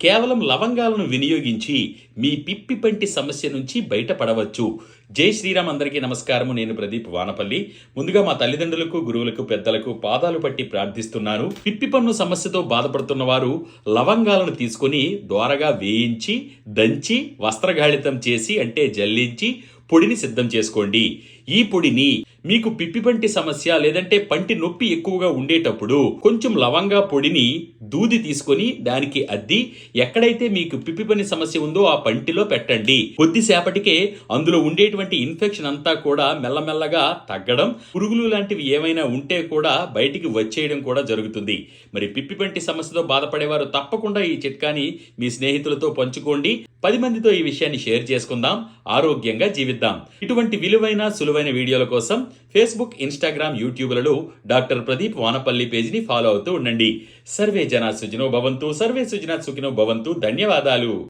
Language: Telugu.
కేవలం లవంగాలను వినియోగించి మీ పిప్పి పంటి సమస్య నుంచి బయటపడవచ్చు. జై శ్రీరామ్. అందరికీ నమస్కారము. నేను ప్రదీప్ వానపల్లి. ముందుగా మా తల్లిదండ్రులకు, గురువులకు, పెద్దలకు పాదాలు పట్టి ప్రార్థిస్తున్నాను. పిప్పి పన్ను సమస్యతో బాధపడుతున్న వారు లవంగాలను తీసుకొని దోరగా వేయించి, దంచి, వస్త్రగాళితం చేసి అంటే జల్లించి పొడిని సిద్ధం చేసుకోండి. ఈ పొడిని మీకు పిప్పి పంటి సమస్య లేదంటే పంటి నొప్పి ఎక్కువగా ఉండేటప్పుడు కొంచెం లవంగా పొడిని దూది తీసుకొని దానికి అద్ది ఎక్కడైతే మీకు పిప్పి పని సమస్య ఉందో ఆ పంటిలో పెట్టండి. కొద్దిసేపటికే అందులో ఉండేటువంటి ఇన్ఫెక్షన్ అంతా కూడా మెల్లమెల్లగా తగ్గడం, పురుగులు లాంటివి ఏమైనా ఉంటే కూడా బయటికి వచ్చేయడం కూడా జరుగుతుంది. మరి పిప్పి పంటి సమస్యతో బాధపడేవారు తప్పకుండా ఈ చిట్కాని మీ స్నేహితులతో పంచుకోండి. 10 మందితో ఈ విషయాన్ని షేర్ చేసుకుందాం. ఆరోగ్యంగా జీవిద్దాం. ఇటువంటి విలువైన సులువైన వీడియోల కోసం ఫేస్బుక్, ఇన్స్టాగ్రామ్, యూట్యూబ్లలో డాక్టర్ ప్రదీప్ వానపల్లి పేజీని ఫాలో అవుతూ ఉండండి. సర్వే జనా సుఖినో భవంతు. సర్వే సుజనా సుఖినో భవంతు. ధన్యవాదాలు.